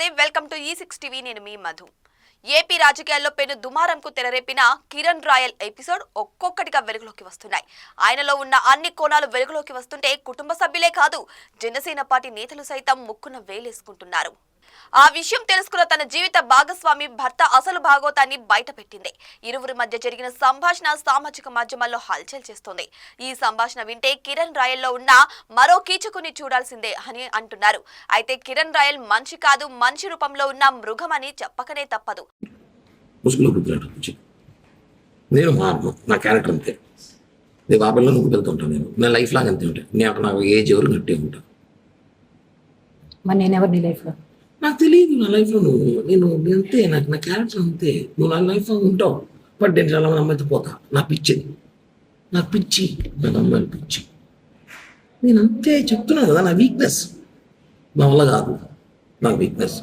నమస్తే welcome to E6 TV నేను మీ Madhu AP రాజకీయాల్లో పెను దుమారంకు తెరరేపిన కిరణ్ రాయల్ ఎపిసోడ్ ఒక్కొక్కటిగా వెలుగులోకి వస్తున్నాయి. ఆయనలో ఉన్న అన్ని కోణాలు వెలుగులోకి వస్తుంటే కుటుంబ సభ్యులే కాదు జనసేన పార్టీ నేతలు సైతం ముక్కున వేలేసుకుంటున్నారు. ఆ విషయం తెలుసుకున్న తన జీవిత భాగస్వామి భర్త అసలు భాగోతాన్ని బయటపెట్టింది. ఇరువురి మధ్య జరిగిన సంభాషణ సామాజిక మాధ్యమాల్లో హల్చల్ చేస్తోంది. ఈ సంభాషణ వింటే కిరణ్ రాయల్లో ఉన్న మరో కీచకుని చూడాల్సిందే అని అంటున్నారు. అయితే కిరణ్ రాయల్ మనిషి కాదు, మనిషి రూపంలో ఉన్న మృగం అని చెప్పకనే తప్పదు. నేను నా క్యారెక్టర్ అంతే. నేను బాబాలో నువ్వు వెళ్తుంటాను. నా లైఫ్ లాగా అంతే ఉంటాయి. నేను నాకు ఏజ్ ఎవరు గట్టే ఉంటాను. నేను ఎవరు నీ లైఫ్లో నాకు తెలియదు. నా లైఫ్లో నేను అంతే. నాకు నా క్యారెక్టర్ అంతే. నువ్వు నా లైఫ్లో ఉంటావు. బట్ నేను చాలా మంది అమ్మాయితో పోతా. నా పిచ్చిది, నాకు పిచ్చి, నాకు అమ్మాయిలు పిచ్చి. నేను అంతే చెప్తున్నాను కదా. నా వీక్నెస్ నా వల్ల కాదు. నా వీక్నెస్.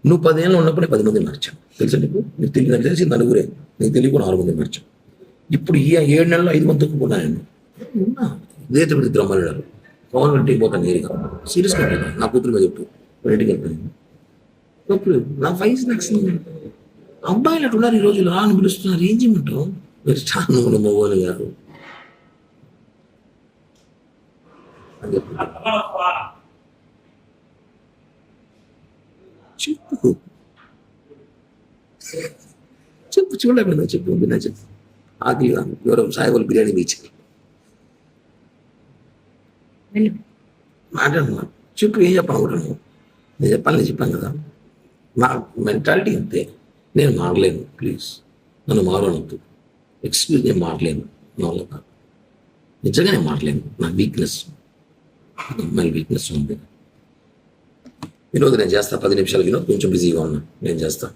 నువ్వు 10 ఏళ్ళు ఉన్నప్పుడు 10 మంది మార్చావు. తెలుసా నీకు? నీకు తెలిసి నలుగురే, నీకు తెలియకుండా 6 మంది మార్చావు. ఇప్పుడు ఈ 7 నెలల్లో 5 మంది తక్కువ నేను ఉన్నా. ఇదే తిరుపతి బ్రహ్మణుడు పవన్ ఇంటికి పోతాను నేరుగా. సీరియస్గా నా కూతురు మీద చెప్పు. ఇంటికి వెళ్తాను. అప్పుడు నా వయసు నాకు అబ్బాయిలు అటు ఉన్నారు. ఈ రోజు రా అని పిలుస్తున్నారు. ఏం చేయమంటావు? మీరు చాలా మగవాళ్ళు గారు చెప్పు చెప్పు చూడలేకపోయినా చెప్పు. బిన్నా చెప్పు. ఆకలి ఎవరో సాయిబాబు బిర్యానీ బీచ్ మాట్లాడుతున్నా. చెప్పు. ఏం చెప్పాలనుకుంటున్నాను? నేను చెప్పాను కదా. నా మెంటాలిటీ అంతే. నేను మారలేను. ప్లీజ్ నన్ను మారవద్దు. ఎక్స్క్యూజ్. నేను మారలేను. నా వల్ల కాదు. నిజంగా నేను మారలేను. నా వీక్నెస్, అమ్మాయి వీక్నెస్ ఉంది. ఈరోజు నేను చేస్తా 10 నిమిషాలు. వినోద్ కొంచెం బిజీగా ఉన్నా. నేను చేస్తా.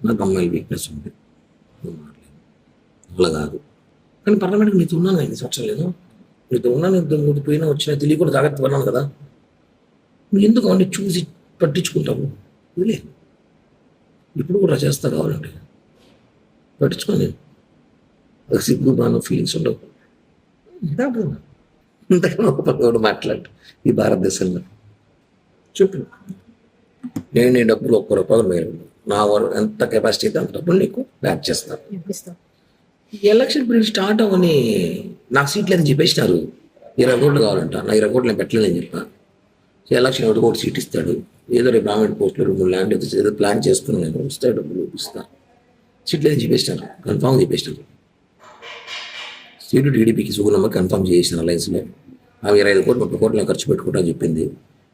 నాకు అమ్మాయి వీక్నెస్ ఉంది. నేను మారలేను. వల్ల కాదు. కానీ పార్లమెంట్కి నీతో ఉన్నాను. 5 సంవత్సరాలు లేదు. నీతో ఉన్నాను. నువ్వు పోయినా వచ్చినా తెలియకుండా జాగ్రత్త పడినాను కదా. నువ్వు ఎందుకు అవన్నీ చూసి పట్టించుకుంటావు? ఇదిలే. ఇప్పుడు కూడా చేస్తా కావాలంటే పట్టించుకో. నేను సిగ్గు బాగా ఫీలింగ్స్ ఉండవు. ఇంతకన్నా మాట్లాడు ఈ భారతదేశంలో. చెప్పు. నేను నీ డబ్బులు ₹1 మేలు. నా ఎంత కెపాసిటీ అయితే అంత డబ్బులు నీకు బ్యాక్ చేస్తాను. ఈ ఎలక్షన్ పీరియడ్ స్టార్ట్ అవ్వని నాకు సీట్లు అని చెప్పేసినారు. 20 కోట్లు కావాలంట. నా 20 కోట్లు నేను పెట్టలేదని చెప్పాను. ఎలక్షన్ ఒకటి కోటి సీట్ ఇస్తాడు. ఏదో రేపు గవర్నమెంట్ పోస్టులు 2 ల్యాండ్ ఏదో ప్లాన్ చేసుకున్నాను. నేను వస్తాయి డబ్బులు ఇస్తాను. సీట్లు ఏదో చెప్పేసినారు. కన్ఫామ్ చెప్పేసినారు. సీటు టీడీపీకి సుగుణమ్మ కన్ఫామ్ చేసిన అలయన్స్లో. అవి 25 కోట్లు 30 కోట్లు ఖర్చు పెట్టుకుంటా చెప్పింది.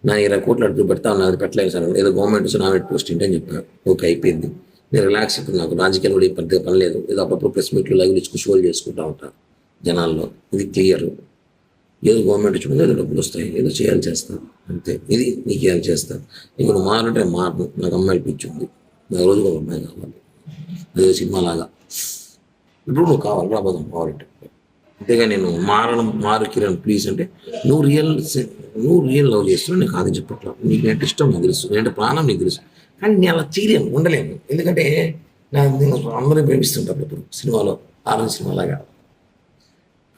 నా 20 కోట్లు అడుగు పెడతా ఉన్నా. అది పెట్టలేదు సార్. ఏదో గవర్నమెంట్ నామినేట్ పోస్ట్ ఏంటని చెప్పాను. ఓకే అయిపోయింది. నేను రిలాక్స్. ఇప్పుడు నాకు రాజకీయాలు కూడా పెద్దగా పని లేదు. ఏదో అప్పుడప్పుడు ప్రెస్ మీట్లు లైవ్లు ఇచ్చుకు షోలు చేసుకుంటా ఉంటాను జనాల్లో. ఇది క్లియర్. ఏదో గవర్నమెంట్ చూడండి, ఏదో డబ్బులు వస్తాయి, ఏదో చేయాలి చేస్తాను అంతే. ఇది నీకు ఏం చేస్తాను. నీకు నువ్వు మారంటే మారను. నాకు అమ్మాయిలు పిచ్చింది. నాకు రోజు ఒక అమ్మాయి కావాలి. అదే సినిమాలాగా. ఇప్పుడు నువ్వు కావాలి రాబోదాం కావాలంటే. అంతేగా నేను మారు కిరణ్ ప్లీజ్ అంటే నువ్వు రియల్ లవ్ చేస్తున్నావు. నేను కాదని చెప్పట్లా. నీకు నేను ఇష్టం నాకు తెలుసు. నేనంటే ప్రాణం నీకు తెలుసు. కానీ నేను అలా చేయలేను, ఉండలేను. ఎందుకంటే నేను అందరూ ప్రేమిస్తుంటాను. ఇప్పుడు సినిమాలో ఆరెంజ్ సినిమాలాగా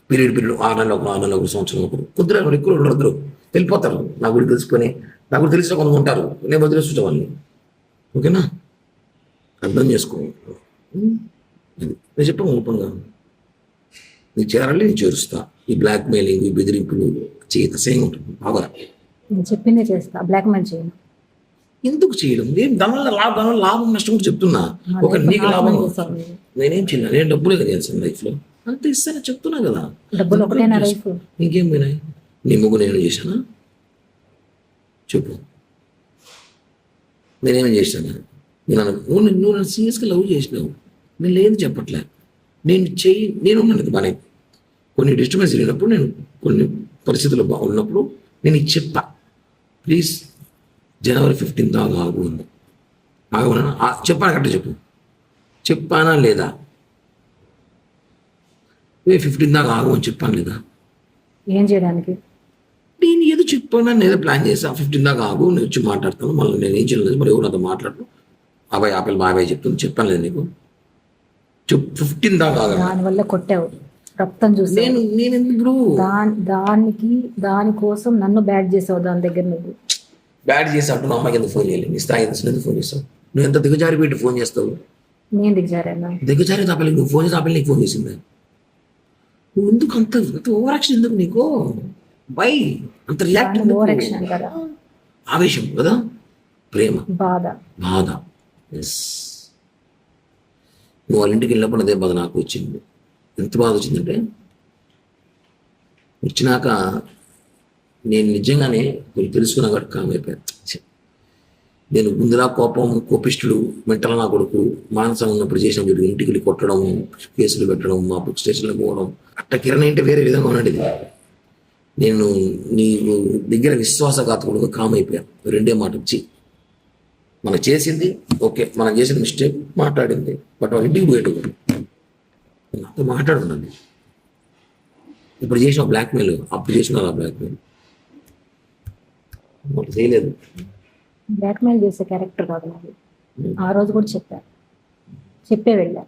పీరియడ్ 6 నెలలు 6 నెలలు 1 సంవత్సరం ఒకరు కుదరరు. ఎక్కువ ఉండరు. వెళ్ళిపోతారు. నా గురించి తెలుసుకొని. నా గురించి తెలిసిన కొంత ఉంటారు. నేను వదిలేస్తుంటా వాళ్ళని. ఓకేనా? అర్థం చేసుకో. నేను చెప్పాను ఓపెన్గా. నీకు చేరాలి, నేను చేరుస్తా. ఈ బ్లాక్ మెయిలింగ్, ఈ బెదిరింపులు చేయత సేమ్ ఉంటుంది. బాగా చెప్పిందే చేస్తా. బ్లాక్ మెయిల్ చేయను. ఎందుకు చేయడం? దానివల్ల లాభం నష్టం కూడా చెప్తున్నా. ఒక నీకు లాభం నేనేం చేయను. నేను డబ్బులే కదా చేస్తాను లైఫ్లో. అంత ఇస్తానే చెప్తున్నా కదా. డబ్బులు ఒకటేనా లైఫ్? ఇంకేం పోయినాయి? నీ ముగ్గు నేను చేశానా? చెప్పు. నేనేమేం చేశాను? నువ్వు నన్ను సీరియస్గా లవ్ చేసినావు. నేను లేదు చెప్పట్లే. నేను ఉన్నాను బాగానే. కొన్ని డిస్టర్బెన్స్ జరిగినప్పుడు, నేను కొన్ని పరిస్థితులు బాగున్నప్పుడు నేను ఇది చెప్పా. ప్లీజ్ జనవరి 15 దాకా ఆగు. ఆగమన్నా చెప్పాను కరెక్ట్ చెప్పు. చెప్పానా లేదా? 15 దాకా ఆగు అని చెప్పాను లేదా? ఏం చేయడానికి? నేను ఏదో చెప్పాను. నేను ఏదో ప్లాన్ చేసా. 15 దాకా ఆగు, నేను వచ్చి మాట్లాడతాను. మళ్ళీ నేను ఏం చేయలేదు. మరి ఎవరు నాతో మాట్లాడను. బాబాయ్ చెప్తుంది. చెప్పాను లేదు నీకు? 15 దాకా ఆగా. దానివల్ల కొట్టావు. రక్తం చూసి నేను ఎందుకు దానికి దానికోసం నన్ను బ్యాడ్ చేసావు. దాని దగ్గర నువ్వు బ్యాడ్ చేసి అంటున్నావు అమ్మాయికి ఎందుకు ఫోన్ చేయాలి, నీ స్థాయి ఎందుకు ఫోన్ చేస్తావు, నువ్వు ఎంత దిగజారి పెట్టి ఫోన్ చేస్తావు, నేను దిగజారేనా? దిగజారి తాపలి నువ్వు ఫోన్ చేసి ఆపలి నీకు ఫోన్ చేసింది, నువ్వు ఎందుకు అంత ఓవర్ యాక్షన్ ఎందుకు నీకు, బై అంత రియాక్ట్ ఓవర్ యాక్షన్ కదా, ఆవేశం కదా, ప్రేమ బాధ. బాధ. ఎస్, నువ్వు వాళ్ళ ఇంటికి వెళ్ళినప్పుడు అదే బాధ నాకు వచ్చింది. ఎంత బాధ వచ్చిందంటే వచ్చినాక నేను నిజంగానే కొన్ని తెలుసుకున్నా కాబట్టి కామ్ అయిపోయాను. ఛే, నేను ముందులా కోపిష్టుడు మెంటల్ నా కొడుకు మానసం ఉన్నప్పుడు చేసిన వీడు ఇంటికి వెళ్ళి కొట్టడం, కేసులు పెట్టడం, మా బుక్ స్టేషన్లో పోవడం, అట్ట కిరణ్ అంటే వేరే విధంగా ఉన్నది. నేను నీ దగ్గర విశ్వాసఘాతకుడుగా కామ్ అయిపోయాను. రెండే మాట వచ్చి మనం చేసింది ఓకే, మనం చేసిన మిస్టేక్ మాట్లాడింది, బట్ వాళ్ళ ఇంటికి పోయేటప్పుడు నాతో మాట్లాడున్నాను. ఇప్పుడు చేసిన బ్లాక్మెయిల్, అప్పుడు చేసిన బ్లాక్మెయిల్ చేయలేదు. బ్లాక్మెయిల్ చేసే క్యారెక్టర్ కాదు నాది. ఆ రోజు కూడా చెప్పే వెళ్ళా.